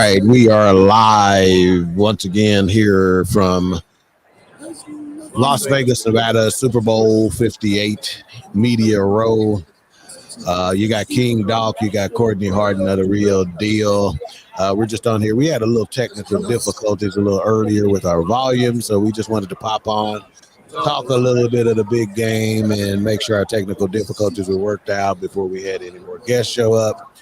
right, we are live once again here from Las Vegas, Nevada, Super Bowl 58, Media Row. You got King Doc, you got Courtney Harden of The Real Deal. We're just on here. We had a little technical difficulties a little earlier with our volume, so we just wanted to pop on, talk a little bit of the big game, and make sure our technical difficulties were worked out before we had any more guests show up.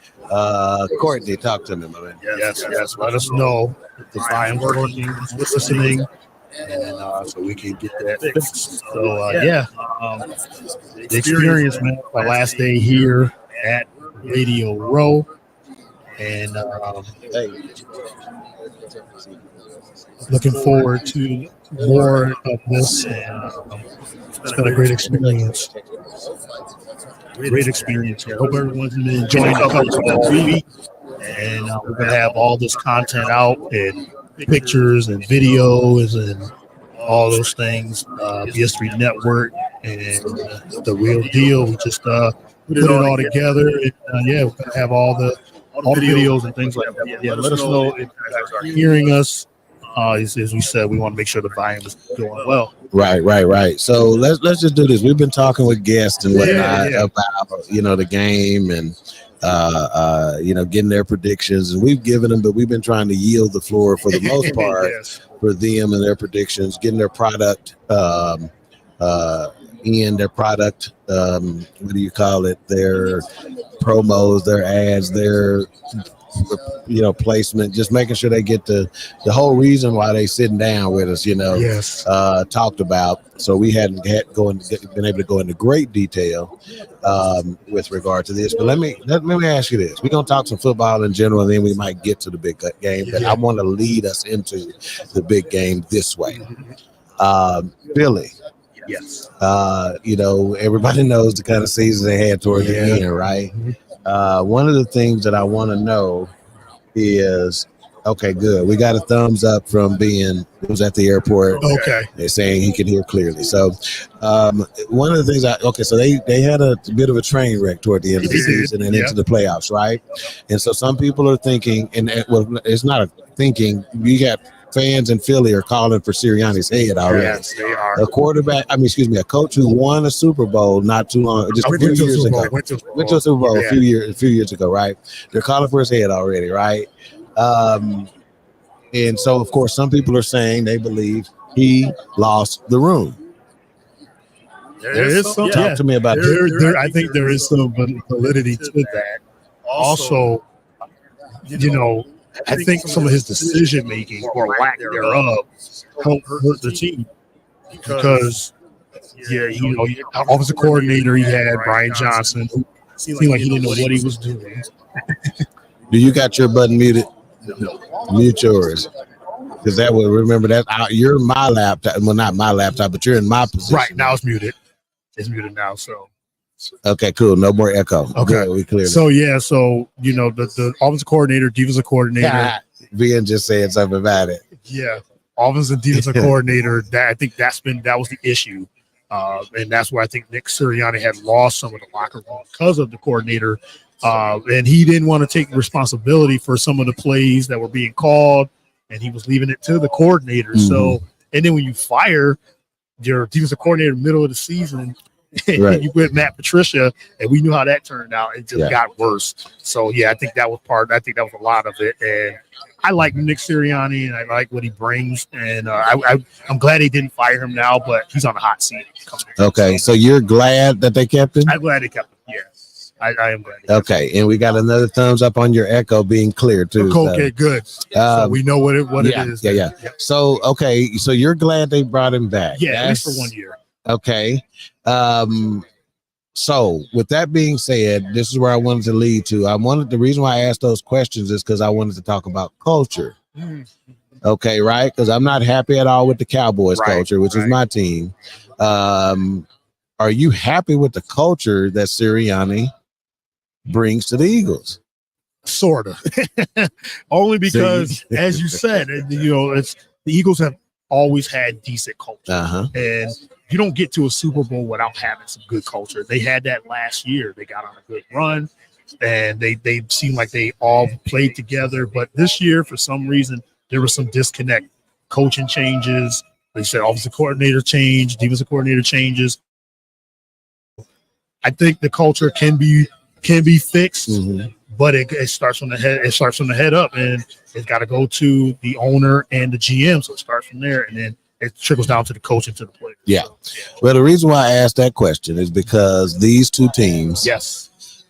Courtney, talk to me, my man. Yes. Let us know if the volume working, listening, and so we can get that fixed. So the experience, man. My last day here at Radio Row, and looking forward to more of this. And it's been a great experience. Great experience here. Hope everyone's been enjoying the couple of week. And we're going to have all this content out and pictures and videos and all those things. PS3 Network and The Real Deal. We just put it all together. And, we're going to have all the videos and things like that. Yeah, let us know if you guys are hearing us. As we said, we want to make sure the volume is going well. Right. So let's just do this. We've been talking with guests and whatnot about the game and getting their predictions, and we've given them, but we've been trying to yield the floor for the most part for them and their predictions, getting their product their product. What do you call it? Their promos, their ads, their placement, just making sure they get the whole reason why they sitting down with us, talked about. So we hadn't been able to go into great detail with regard to this. But let me ask you this. We're going to talk some football in general, and then we might get to the big game. But I want to lead us into the big game this way. Billy. Yes. Everybody knows the kind of season they had toward the end, right? One of the things that I want to know is, okay, good. We got a thumbs up from it was at the airport. Okay. They're saying he can hear clearly. So one of the things so they had a bit of a train wreck toward the end of the season and into the playoffs, right? And so some people are thinking, it's not a thinking, you got fans in Philly are calling for Sirianni's head already. Yes, they are. A coach who won a Super Bowl not too long, just a few years ago. Went to a Super Bowl a few years ago, right? They're calling for his head already, right? And so, of course, some people are saying they believe he lost the room. There is some. Talk to me about that. I think there is some validity to that. Also, I think some of his decision making or lack thereof helped hurt the team because, offensive coordinator, he had Brian Johnson, who seemed like he didn't know what he was doing. Do you got your button muted? No. Mute yours. Because that would remember that you're my laptop. Well, not my laptop, but you're in my position. Right now, it's muted. It's muted now. So. Okay, cool. No more echo. Okay, we cleared. So the offensive coordinator, defensive coordinator. Vian just saying something about it. Yeah, offensive and defensive coordinator. That was the issue, and that's where I think Nick Sirianni had lost some of the locker room because of the coordinator, and he didn't want to take responsibility for some of the plays that were being called, and he was leaving it to the coordinator. Mm-hmm. So, and then when you fire your defensive coordinator in the middle of the season. Right. You put Matt Patricia, and we knew how that turned out. It just got worse. So I think that was a lot of it. And I like Nick Sirianni, and I like what he brings. And I'm glad they didn't fire him now, but he's on the hot seat. Okay, so you're glad that they kept him? I'm glad they kept him. Yeah, I am glad. Okay, and we got another thumbs up on your echo being clear too. Okay, good. So we know what it is. Yeah. So so you're glad they brought him back? Yeah, at least for 1 year. Okay. So with that being said, this is where I wanted to lead to. The reason why I asked those questions is because I wanted to talk about culture. Okay, right? Because I'm not happy at all with the Cowboys culture, which is my team. Are you happy with the culture that Sirianni brings to the Eagles? Sort of. Only because, as you said, it's the Eagles have always had decent culture. And you don't get to a Super Bowl without having some good culture. They had that last year. They got on a good run. and they seem like they all played together. But this year, for some reason, there was some disconnect. Coaching changes. They said offensive coordinator change, defensive coordinator changes. I think the culture can be fixed, but it starts from the head. It starts from the head up, and it's got to go to the owner and the GM. So it starts from there, and then it trickles down to the coach and to the players. Yeah. Well, the reason why I asked that question is because these two teams,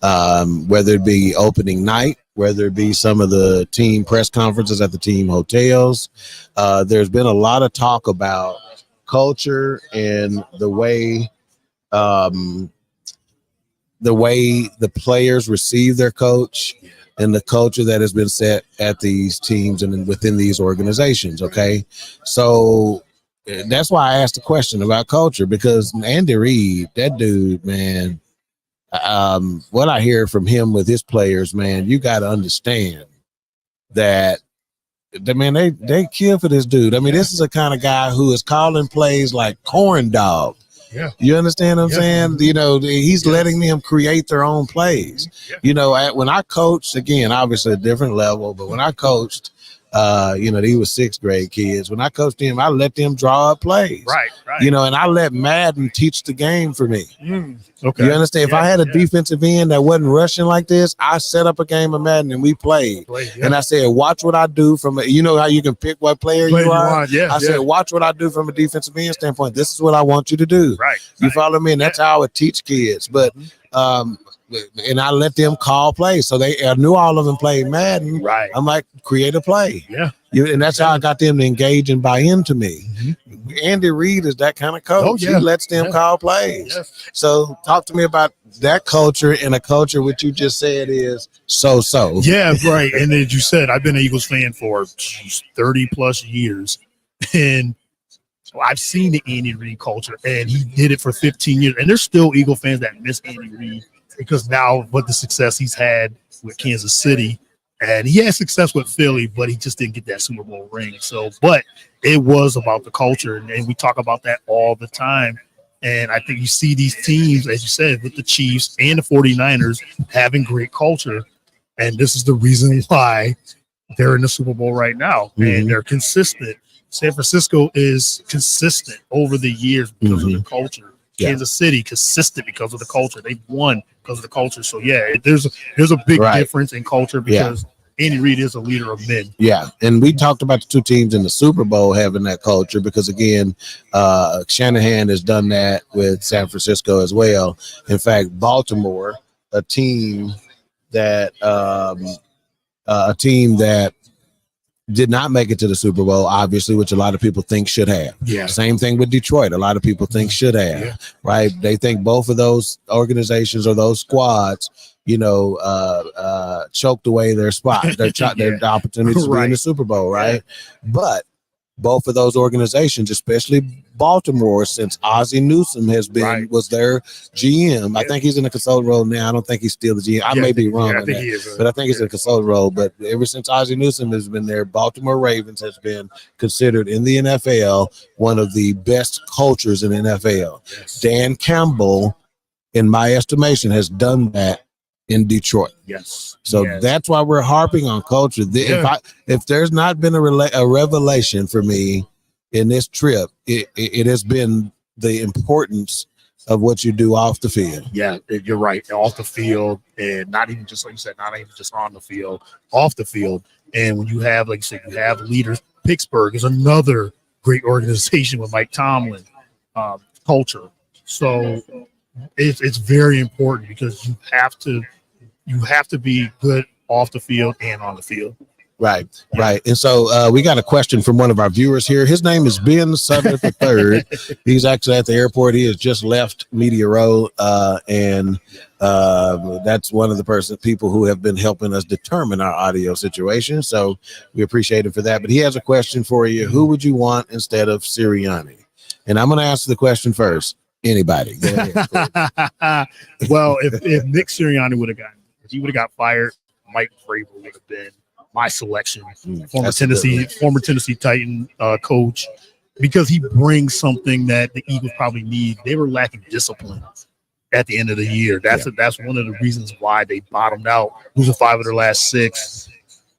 whether it be opening night, whether it be some of the team press conferences at the team hotels, there's been a lot of talk about culture and the way the players receive their coach and the culture that has been set at these teams and within these organizations. Okay. So that's why I asked the question about culture, because Andy Reid, that dude, man, what I hear from him with his players, man, you got to understand that, man, they kill for this dude. I mean, this is a kind of guy who is calling plays like corn dog. Yeah. You understand what I'm saying? You know, he's letting them create their own plays. You know, when I coached, again, obviously a different level, but when I coached, you know, these were sixth grade kids. When I coached them, I let them draw up plays. Right. You know, and I let Madden teach the game for me. Okay. You understand? If I had a defensive end that wasn't rushing like this, I set up a game of Madden and we played. And I said, watch what I do from you know how you can pick what player you are? I said, watch what I do from a defensive end standpoint. This is what I want you to do. You follow me? And that's how I would teach kids. But and I let them call plays. So I knew all of them played Madden. Right. I'm like, create a play. And that's how I got them to engage and buy into me. Andy Reid is that kind of coach. He lets them call plays. So talk to me about that culture, and a culture which you just said is so. Yeah, right. And as you said, I've been an Eagles fan for 30 plus years. And I've seen the Andy Reid culture, and he did it for 15 years. And there's still Eagle fans that miss Andy Reid because now what the success he's had with Kansas City, and he had success with Philly, but he just didn't get that Super Bowl ring. So, but it was about the culture, and we talk about that all the time. And I think you see these teams, as you said, with the Chiefs and the 49ers having great culture. And this is the reason why they're in the Super Bowl right now, and they're consistent. San Francisco is consistent over the years because of the culture. Kansas City consistent because of the culture. They've won because of the culture. So there's a big difference in culture because Andy Reid is a leader of men. Yeah, and we talked about the two teams in the Super Bowl having that culture because, again, Shanahan has done that with San Francisco as well. In fact, Baltimore, a team that did not make it to the Super Bowl, obviously, which a lot of people think should have. Same thing with Detroit. A lot of people think should have, right? They think both of those organizations or those squads, you know, choked away their spot, their opportunities to be in the Super Bowl, right? But both of those organizations, especially Baltimore, since Ozzie Newsome was their GM. I think he's in a consultant role now. I don't think he's still the GM. I may be wrong on that, but I think he's in a consultant role. But ever since Ozzie Newsome has been there, Baltimore Ravens has been considered in the NFL one of the best cultures in the NFL. Dan Campbell, in my estimation, has done that in Detroit. So that's why we're harping on culture. If there's not been a revelation for me in this trip, it has been the importance of what you do off the field. Yeah, you're right. Off the field, and not even just like you said, not even just on the field, off the field. And when you have, like you said, you have leaders. Pittsburgh is another great organization with Mike Tomlin culture. So it's very important because you have to be good off the field and on the field. Right. And so we got a question from one of our viewers here. His name is Ben Sutter III. He's actually at the airport. He has just left Media Row, and that's one of the people who have been helping us determine our audio situation. So we appreciate him for that. But he has a question for you. Who would you want instead of Sirianni? And I'm going to answer the question first. Anybody. Go ahead. Well, if Nick Sirianni would have got fired, Mike Vrabel would have been my selection. Former Tennessee Titan coach, because he brings something that the Eagles probably need. They were lacking discipline, at the end of the year. That's one of the reasons why they bottomed out, losing 5 of their last 6,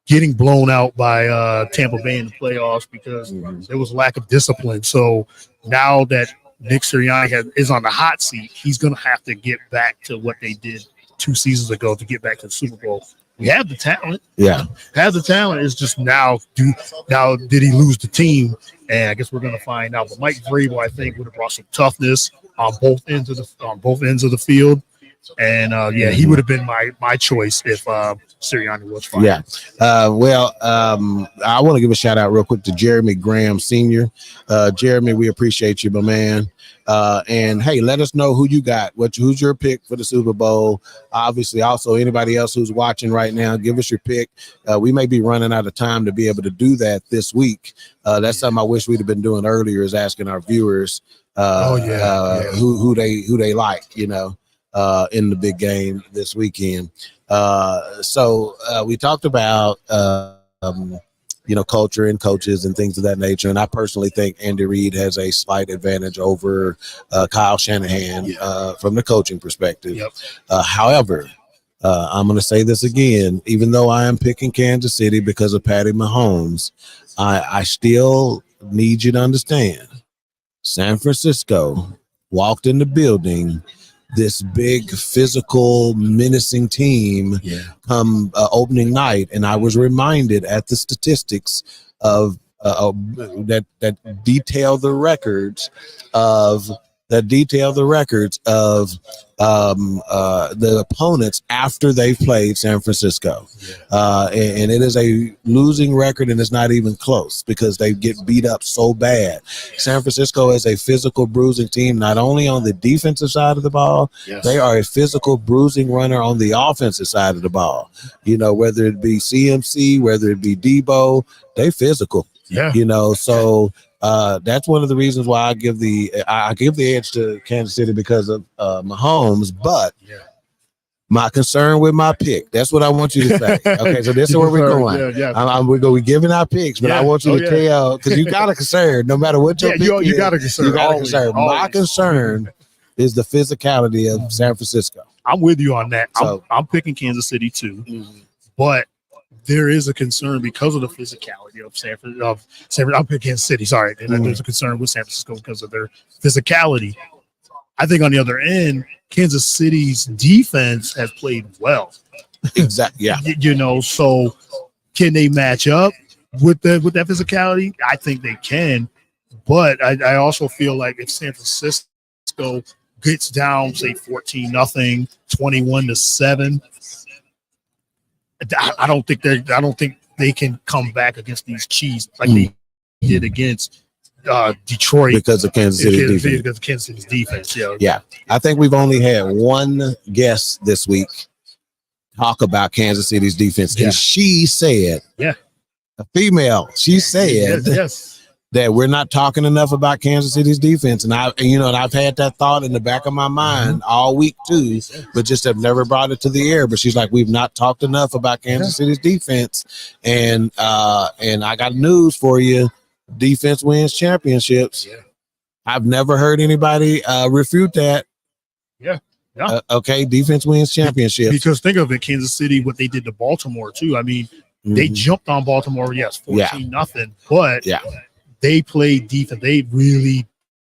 getting blown out by Tampa Bay in the playoffs because there was lack of discipline. So now that Nick Sirianni is on the hot seat, he's going to have to get back to what they did 2 seasons ago to get back to the Super Bowl. We have the talent. Yeah. Have the talent. It's just now did he lose the team? And I guess we're going to find out. But Mike Vrabel, I think, would have brought some toughness on both ends of the field. And he would have been my choice if Sirianni was fired. Yeah. I want to give a shout out real quick to Jeremy Graham Sr. Jeremy, we appreciate you, my man. And hey, let us know who you got. Who's your pick for the Super Bowl? Obviously, also anybody else who's watching right now, give us your pick. We may be running out of time to be able to do that this week. That's something I wish we'd have been doing earlier, is asking our viewers who they like, in the big game this weekend. So we talked about culture and coaches and things of that nature. And I personally think Andy Reid has a slight advantage over Kyle Shanahan from the coaching perspective. Yep. However, I'm going to say this again, even though I am picking Kansas City because of Patty Mahomes, I still need you to understand San Francisco walked in the building, this big physical menacing team come opening night, and I was reminded at the statistics of that detail the records of the opponents after they've played San Francisco. And it is a losing record, and it's not even close because they get beat up so bad. San Francisco is a physical bruising team, not only on the defensive side of the ball, they are a physical bruising runner on the offensive side of the ball. Whether it be CMC, whether it be Debo, they physical. So that's one of the reasons why I give the edge to Kansas City because of Mahomes. But my concern with my pick, that's what I want you to say. Okay, so this is where we're going. We're giving our picks, but I want you to tell, because you got a concern no matter what your pick is. You got a concern. My concern is the physicality of San Francisco. I'm with you on that. So, I'm picking Kansas City too, but there is a concern because of the physicality of San Francisco. I'm picking Kansas City. Sorry, and there's a concern with San Francisco because of their physicality. I think on the other end, Kansas City's defense has played well. Exactly. Yeah. So can they match up with that physicality? I think they can, but I also feel like if San Francisco gets down, say 14-0, 21-7. I don't think they can come back against these Chiefs like they did against Detroit because of Kansas City's defense. Because of Kansas City's defense. Yeah. I think we've only had one guest this week talk about Kansas City's defense, and she said, a female, she said, that we're not talking enough about Kansas City's defense. And I've had that thought in the back of my mind all week too, but just have never brought it to the air. But she's like, we've not talked enough about Kansas City's defense. And I got news for you. Defense wins championships. I've never heard anybody refute that. Okay. Defense wins championships. Because think of it, Kansas City, what they did to Baltimore too. I mean, they jumped on Baltimore. 14-0, but they played defense. They really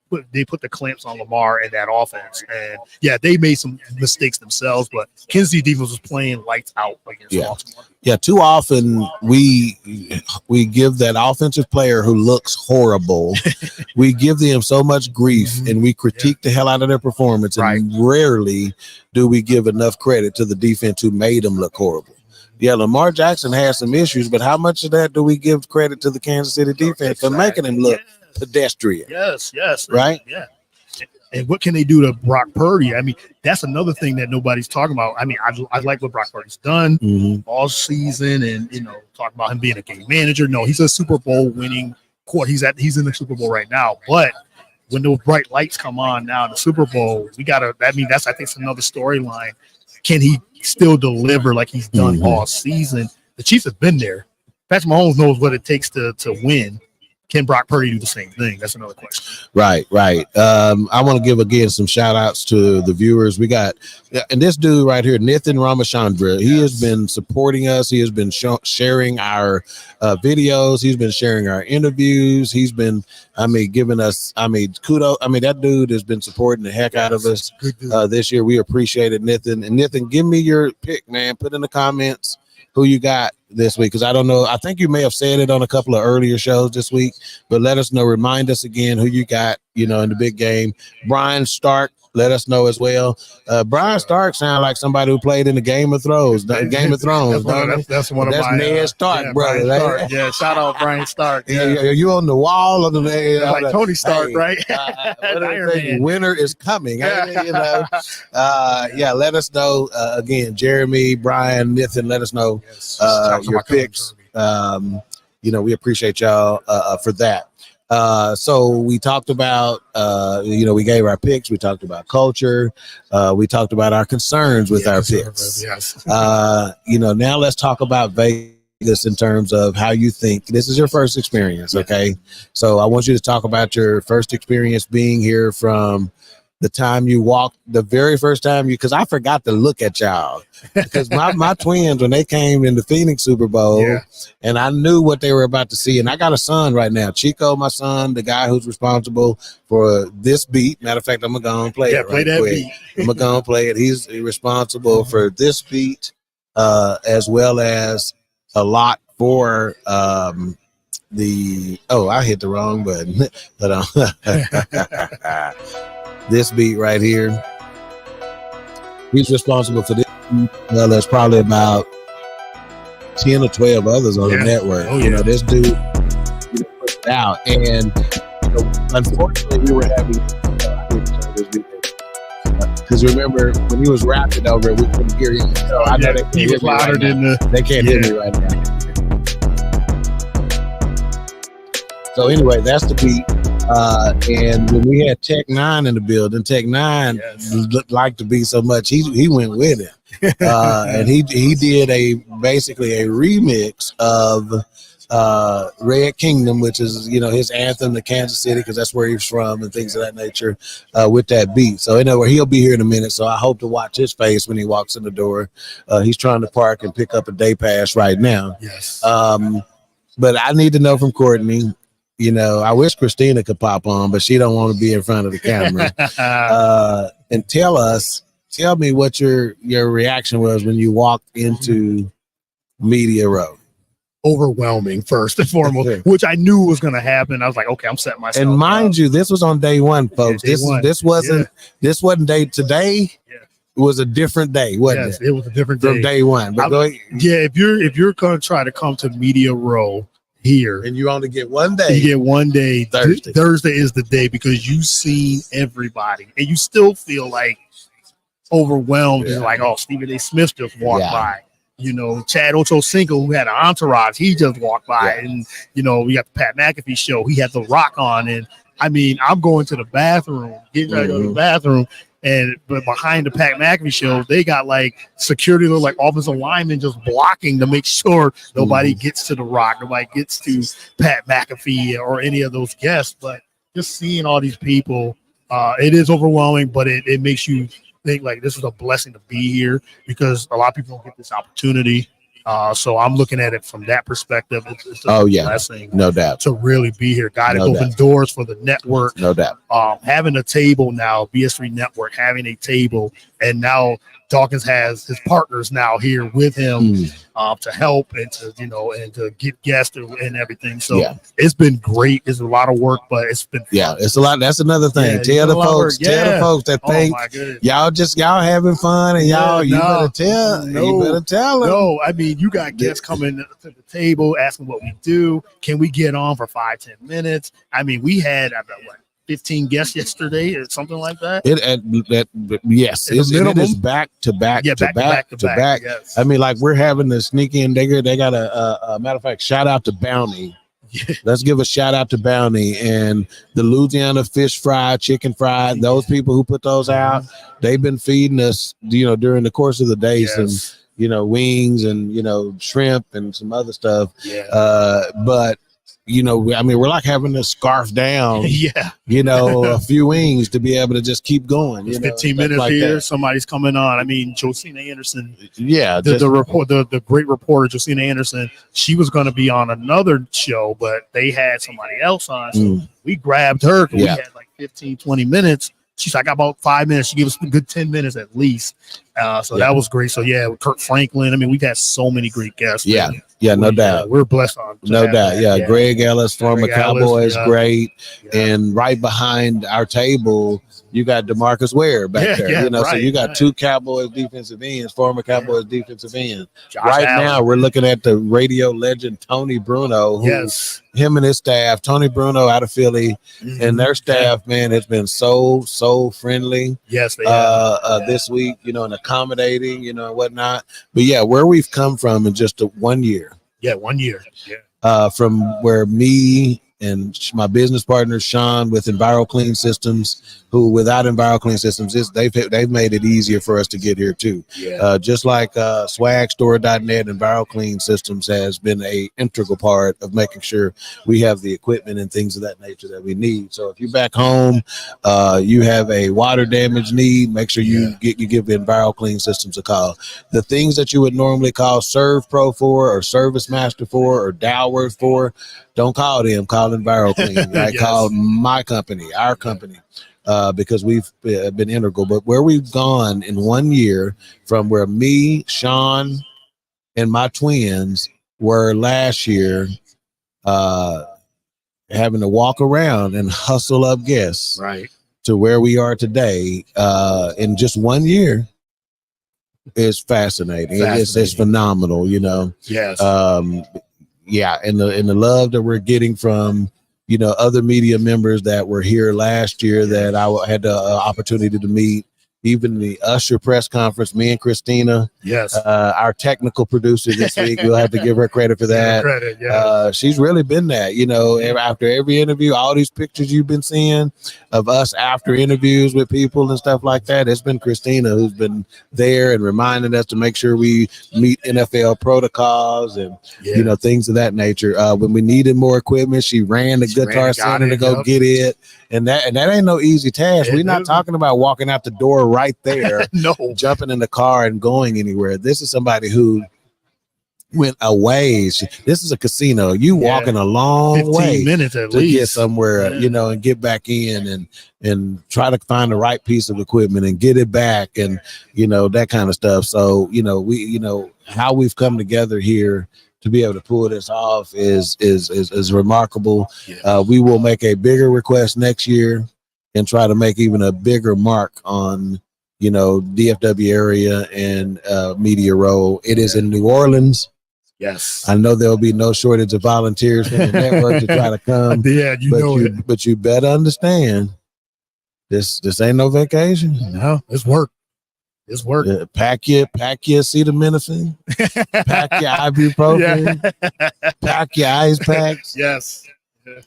put the clamps on Lamar and that offense. And they made some mistakes themselves, but Kansas City defense was playing lights out against Baltimore. Too often we give that offensive player who looks horrible, we give them so much grief and we critique the hell out of their performance. And rarely do we give enough credit to the defense who made them look horrible. Lamar Jackson has some issues, but how much of that do we give credit to the Kansas City defense for making him look pedestrian? Yes. Right? And what can they do to Brock Purdy? I mean, that's another thing that nobody's talking about. I mean, I like what Brock Purdy's done all season, and talk about him being a game manager. No, he's a Super Bowl winning court. He's in the Super Bowl right now. But when those bright lights come on now in the Super Bowl, we gotta. I think it's another storyline. Can he still deliver like he's done all season? The Chiefs have been there. Patrick Mahomes knows what it takes to win. can Brock Purdy do the same thing? That's another question. Right. I want to give again some shout outs to the viewers. We got, and this dude right here, Nathan Ramachandra, he has been supporting us. He has been sharing our videos. He's been sharing our interviews. He's been, giving us, kudos. That dude has been supporting the heck out of us this year. We appreciate it, Nathan. And Nathan, give me your pick, man. Put in the comments who you got this week, because I don't know. I think you may have said it on a couple of earlier shows this week, but let us know. Remind us again who you got, in the big game. Brian Stark, let us know as well. Brian Stark sounds like somebody who played in the Game of Thrones. That's one of my Ned Stark, brother. Stark. Yeah, shout out Brian Stark. Yeah. You on the wall of the like Tony Stark, right? Winter is coming. Let us know again. Jeremy, Brian, Nathan, let us know your picks. We appreciate y'all for that. So we talked about, we gave our picks. We talked about culture. We talked about our concerns with our picks. Yes. Now let's talk about Vegas in terms of how you think. This is your first experience, okay? So I want you to talk about your first experience being here from the time you walked, the very first time because I forgot to look at y'all because my twins, when they came in the Phoenix Super Bowl, and I knew what they were about to see. And I got a son right now, Chico, my son, the guy who's responsible for this beat. Matter of fact, I'm going to go and play it. Play that beat. I'm going to go and play it. He's responsible for this beat as well as a lot for I hit the wrong button. This beat right here. He's responsible for this. Well, there's probably about 10 or 12 others on the network. This dude puts it out. And unfortunately, we were having because remember when he was rapping over it, we couldn't hear him. So I know they can't hear me right now. They can't hear me right now. So anyway, that's the beat. And when we had Tech 9 in the building, Tech 9 liked to be so much, he went with it. And he did basically a remix of Red Kingdom, which is, his anthem to Kansas City, because that's where he's from and things of that nature, with that beat. So anyway, he'll be here in a minute. So I hope to watch his face when he walks in the door. He's trying to park and pick up a day pass right now. Yes. But I need to know from Courtney. I wish Christina could pop on, but she don't want to be in front of the camera. And tell me what your reaction was when you walked into Media Row. Overwhelming, first and foremost, which I knew was going to happen. I was like, okay, I'm setting myself. And mind you, this was on day one, folks. This wasn't day today. It was a different day, wasn't it? It was a different day from day one. But if you're going to try to come to Media Row here, and you only get one day. You get one day. Thursday is the day, because you've seen everybody, and you still feel like overwhelmed. It's like, oh, Stephen A. Smith just walked by. Chad Ochocinco, who had an entourage, he just walked by, and we got the Pat McAfee show. He had The Rock on, and I'm going to the bathroom, getting ready to go to the bathroom. But behind the Pat McAfee show, they got like security, like offensive linemen just blocking to make sure nobody gets to The Rock, nobody gets to Pat McAfee or any of those guests. But just seeing all these people, it is overwhelming, but it makes you think like this is a blessing to be here, because a lot of people don't get this opportunity. So I'm looking at it from that perspective. It's a blessing, no doubt, to really be here. God, it opened doors for the network. No doubt. Having a table now, BS3 Network having a table, and now Dawkins has his partners now here with him to help and to and to get guests and everything. So it's been great. It's a lot of work, but it's been fun. It's a lot. That's another thing. Tell the folks that think y'all having fun, and you better tell them. No, you got guests coming to the table asking what we do. Can we get on for 5-10 minutes? We had 15 guests yesterday or something like that. It is back to back to back. Yes. Like we're having the sneaky and digger. They got a matter of fact, shout out to Bounty. Let's give a shout out to Bounty and the Louisiana fish fry, chicken fried. Those people who put those out, they've been feeding us, during the course of the day, some, wings and, shrimp and some other stuff. Yeah. But you know, I mean, we're like having to scarf down, Yeah. you know, a few wings to be able to just keep going. It's You know, 15 stuff minutes like here. that. Somebody's coming on. I mean, Josina Anderson, Yeah, the great reporter Josina Anderson, she was going to be on another show, but they had somebody else on. So we grabbed her because we had like 15, 20 minutes. She's like, I got about 5 minutes. She gave us a good 10 minutes at least. So that was great. So yeah, with Kurt Franklin. I mean, we've had so many great guests. Yeah, no doubt. We're blessed on. No doubt. Yeah. Greg Ellis, former Cowboy, is great. Yeah. And right behind our table, you got DeMarcus Ware back there. You know, so you got two Cowboys defensive ends, former Cowboys defensive ends. Right now, we're looking at the radio legend Tony Bruno, who him and his staff, Tony Bruno out of Philly, and their staff, man, has been so friendly. Yes, they have. This week, you know, and accommodating, you know, and whatnot. But yeah, where we've come from in just 1 year. Yeah, 1 year. Yeah. From where me and my business partner Sean with EnviroClean Systems, who without EnviroClean Systems, they've made it easier for us to get here too. Yeah. Just like swagstore.net, EnviroClean Systems has been a integral part of making sure we have the equipment and things of that nature that we need. So if you're back home, you have a water damage need, make sure you give EnviroClean Systems a call. The things that you would normally call Serve Pro for or Service Master for or Dalworth for, don't call them, call EnviroClean, right? Call my company, our company, because we've been integral. But where we've gone in 1 year from where me, Sean, and my twins were last year, having to walk around and hustle up guests, right, to where we are today, in just 1 year, is fascinating. It's phenomenal, you know. Yes. Yeah, and the love that we're getting from, you know, other media members that were here last year that I had the opportunity to meet, even the Usher press conference, me and Christina, our technical producer this week, we'll have to give her credit for that. She's really been that, you know, after every interview, all these pictures you've been seeing of us after interviews with people and stuff like that, it's been Christina who's been there and reminding us to make sure we meet NFL protocols and, you know, things of that nature. When we needed more equipment, she ran the guitar center to go get it. And that ain't no easy task. We're not talking about walking out the door right there, jumping in the car and going anywhere. This is somebody who went away. This is a casino. You walking a long way, 15 minutes at to least, get somewhere, you know, and get back in and try to find the right piece of equipment and get it back, and you know, that kind of stuff. So you know, how we've come together here to be able to pull this off is remarkable. We will make a bigger request next year and try to make even a bigger mark on, you know, DFW area and Media Row. It is in New Orleans. Yes, I know there'll be no shortage of volunteers from the network to try to come. But you better understand, this ain't no vacation. No, it's work. It's work. Pack your acetaminophen, pack your ibuprofen, pack your ice packs. Yes.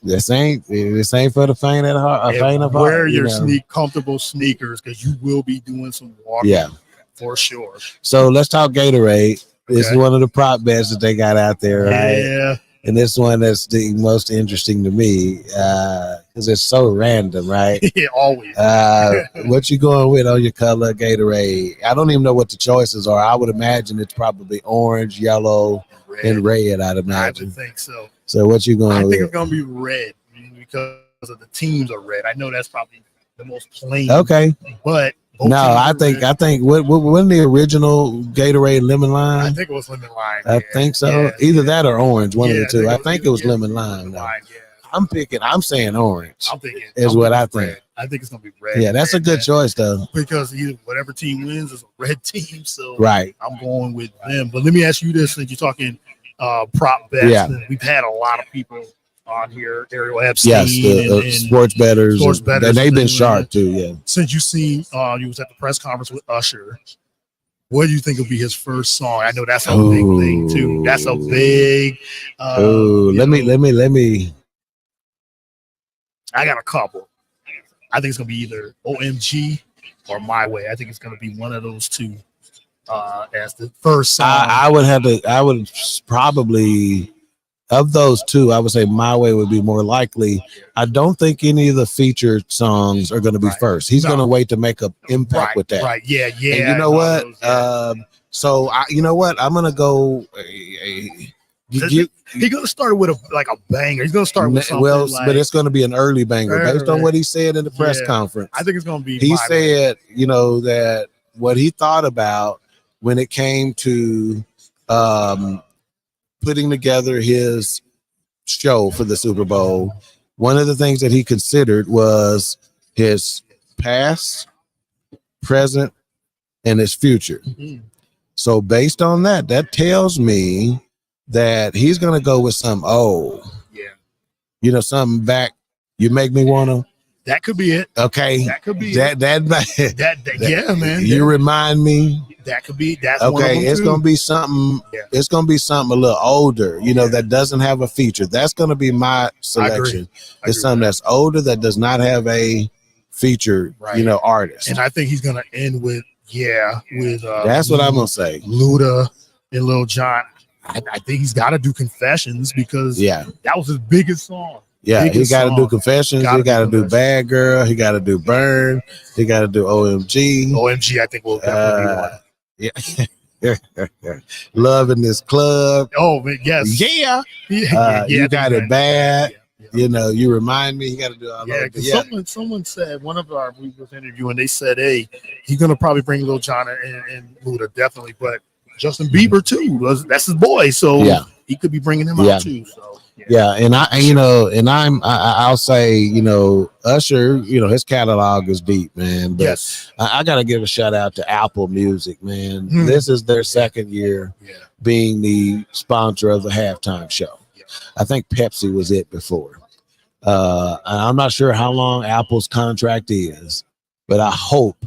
This ain't for the faint of heart. Wear your comfortable sneakers, because you will be doing some walking. Yeah, for sure. So let's talk Gatorade. This is one of the prop bets that they got out there, right? Yeah. And this one that's the most interesting to me, because it's so random, right? Yeah, always. What you going with on your color Gatorade? I don't even know what the choices are. I would imagine it's probably orange, yellow, and red. I'd imagine. I would think so. So what you going with? I think it's going to be red, because of the teams are red. I know that's probably the most plain. Okay. But no, I think what the original Gatorade lemon lime? I think it was lemon lime. I think so. Yeah, either that or orange, one of the two. I think it was lemon lime. I'm saying orange. I'm thinking is what I think. Red. I think it's gonna be red. Yeah, that's a good choice though. Because whatever team wins is a red team. So right. I'm going with them. But let me ask you this: since you're talking prop bets, we've had a lot of people on here, Ariel Epstein, and sports bettors, and they've been sharp too. Yeah. Since you seen, you was at the press conference with Usher. What do you think will be his first song? I know that's a big thing too. That's a big. Let me. I got a couple. I think it's gonna be either OMG or My Way. I think it's gonna be one of those two as the first song. I would probably of those two, I would say My Way would be more likely. I don't think any of the featured songs are going to be first. He's going to wait to make an impact with that. Right. Yeah. Yeah. And you know what? Those, So you know what? I'm going to go. He's gonna start with a banger. He's gonna start with something. Well, like, but it's going to be an early banger based on what he said in the press conference. I think it's gonna be. He said, you know, that what he thought about when it came to putting together his show for the Super Bowl. One of the things that he considered was his past, present, and his future. Mm-hmm. So based on that, that tells me that he's going to go with some, you know, something back. You make me want to. That could be it. Okay. That could be that. Yeah, man. You remind me. That could be. That's okay. One of them it's too. Gonna be something. Yeah. It's gonna be something a little older. You know, that doesn't have a feature. That's gonna be my selection. It's something that's older that does not have a featured, you know, artist. And I think he's gonna end with that's what I'm gonna say. Luda and Lil Jon. I think he's got to do Confessions because that was his biggest song. Yeah, he got to do Confessions. He got to do Bad Girl. He got to do Burn. He got to do OMG. OMG, I think will definitely be one. Love in This Club. Oh, yes. Yeah. You Got It Bad. You know, you remind me. He got to do all that. Yeah, someone said, we was interviewing, they said, hey, he's going to probably bring Lil Jon and Luda, definitely, but Justin Bieber too. That's his boy, so he could be bringing him out too. So and I'll say, you know, Usher, you know, his catalog is deep, man. But I gotta give a shout out to Apple Music, man. This is their second year being the sponsor of the halftime show. I think Pepsi was it before. I'm not sure how long Apple's contract is, but I hope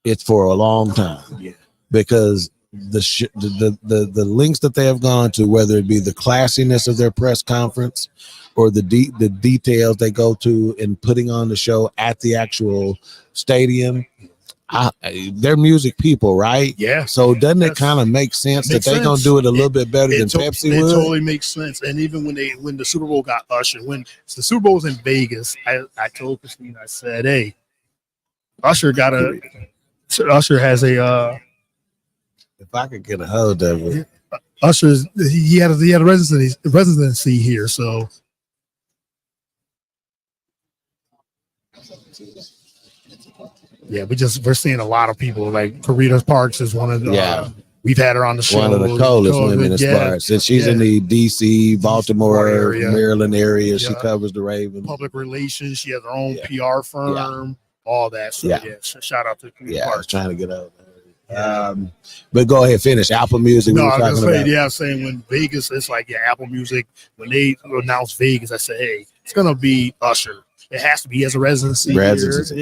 it's for a long time. Because the links that they have gone to, whether it be the classiness of their press conference or the details they go to in putting on the show at the actual stadium, they're music people, right? Yeah. So doesn't it kind of make sense that they're gonna do it a little bit better than Pepsi would? It totally makes sense. And even when the Super Bowl got ushered, when the Super Bowl was in Vegas, I told Christine, I said, hey, Usher has a if I could get a hold of it. Usher's he had a residency here, so we're seeing a lot of people like Karita Parks is one of the we've had her on the show. One of the coolest women as far as since she's in the DC, Baltimore, Maryland area. She covers the Ravens. Public relations. She has her own PR firm. All that. So shout out to Karita Parks. I was trying to get out. But go ahead, finish Apple Music. No, I was saying when Vegas, it's like Apple Music. When they announced Vegas, I said, hey, it's gonna be Usher. It has to be as a residency.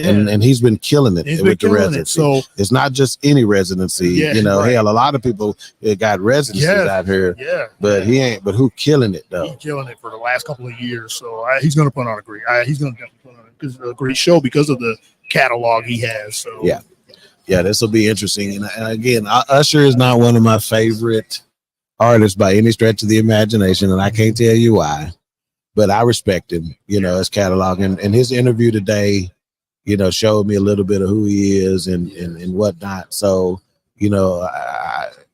And he's been killing it with the residency. So it's not just any residency. You know, hell, a lot of people got residencies out here. But he ain't. But who killing it though? He's killing it for the last couple of years. So he's gonna put on a great. He's gonna definitely put on a great show because of the catalog he has. So yeah, this will be interesting. And again, Usher is not one of my favorite artists by any stretch of the imagination, and I can't tell you why. But I respect him, you know, his catalog. And his interview today, you know, showed me a little bit of who he is and whatnot. So, you know,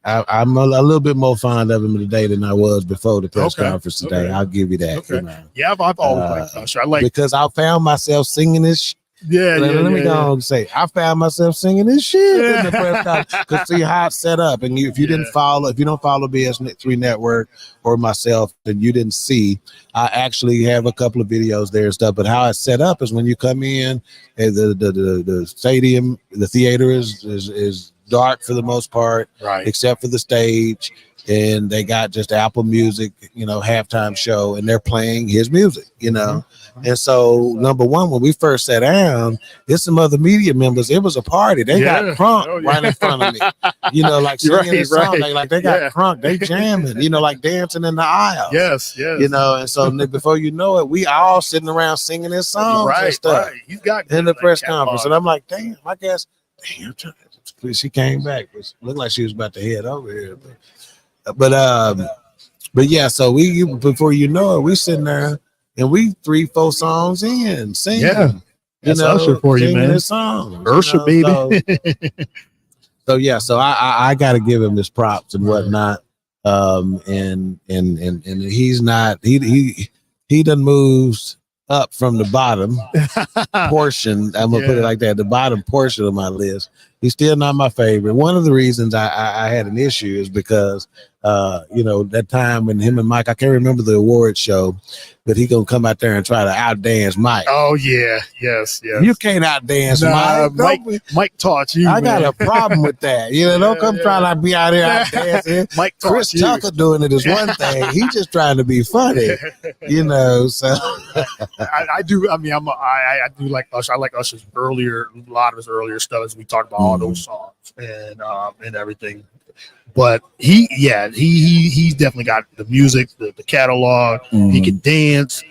I'm a little bit more fond of him today than I was before the press conference today. I'll give you that. You know. Yeah, I've always liked Usher. Because I found myself singing this let me go and say I found myself singing this shit in the press conference because see how it's set up. And if you don't follow BS3 Network or myself, and you didn't see, I actually have a couple of videos there and stuff. But how it's set up is when you come in, the stadium, the theater is dark for the most part, except for the stage. And they got just Apple Music, you know, halftime show, and they're playing his music, you know. And so, number one, when we first sat down, there's some other media members. It was a party. They got crunk right in front of me, you know, like singing this song. Like they got crunk. They jamming, you know, like dancing in the aisle. Yes. You know, and so before you know it, we all sitting around singing this song and stuff in the press conference. And I'm like, damn, I guess, she came back. It looked like she was about to head over here. But But yeah, so before you know it, we sitting there and we 3-4 songs in singing. Yeah, that's Usher for you, man. This song, Usher, baby. So yeah, so I got to give him his props and whatnot. And he's not he done moves up from the bottom portion. I'm gonna put it like that. The bottom portion of my list. He's still not my favorite. One of the reasons I had an issue is because that time when him and Mike, I can't remember the award show, but he gonna come out there and try to outdance Mike. Oh yeah, yes. You can't outdance Mike. Mike taught you. I got a problem with that. Don't come trying to be out here outdancing. Mike taught Chris you. Tucker doing it is one thing. He's just trying to be funny, So I do. I mean, I do like Usher. I like Usher's a lot of his earlier stuff as we talked about all those songs and everything. But he's definitely got the music, the catalog. He can dance.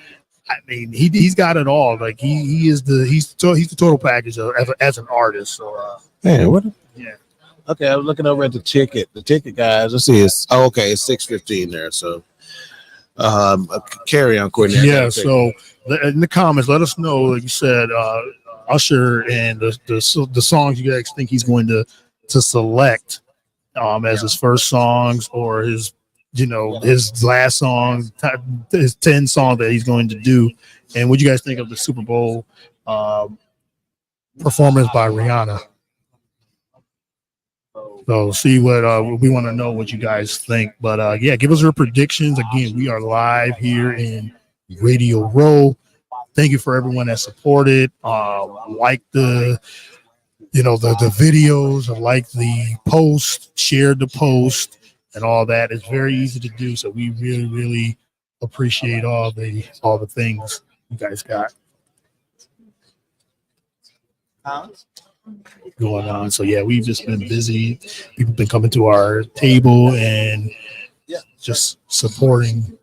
I mean, he's got it all. Like he's the total package as an artist. So what? Yeah. Okay, I was looking over at the ticket. The ticket, guys. Let's see. It's 6:15 there. So carry on, Courtney. Yeah. So in the comments, let us know. Like you said, Usher and the songs you guys think he's going to select as his first songs or his last song, his 10 song that he's going to do. And what do you guys think of the Super Bowl performance by Rihanna? So see what we want to know what you guys think. But give us your predictions. Again, we are live here in Radio Row. Thank you for everyone that supported. Like the videos, like the post, shared the post, and all that. It's very easy to do. So we really, really appreciate all the things you guys got going on. So yeah, we've just been busy. People have been coming to our table and just supporting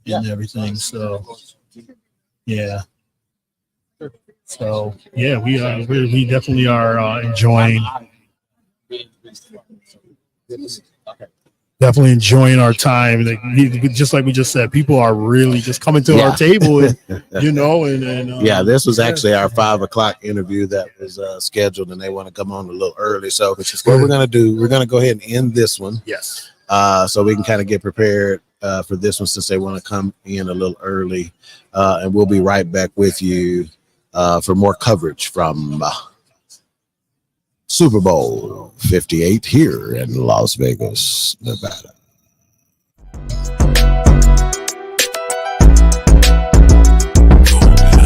and everything. So yeah. So yeah, we definitely are enjoying our time. Just like we just said, people are really just coming to our table, and this was actually our 5:00 interview that was scheduled, and they want to come on a little early. So what we're gonna do, we're gonna go ahead and end this one. Yes. So we can kind of get prepared for this one since they want to come in a little early, and we'll be right back with you for more coverage from Super Bowl 58 here in Las Vegas, Nevada.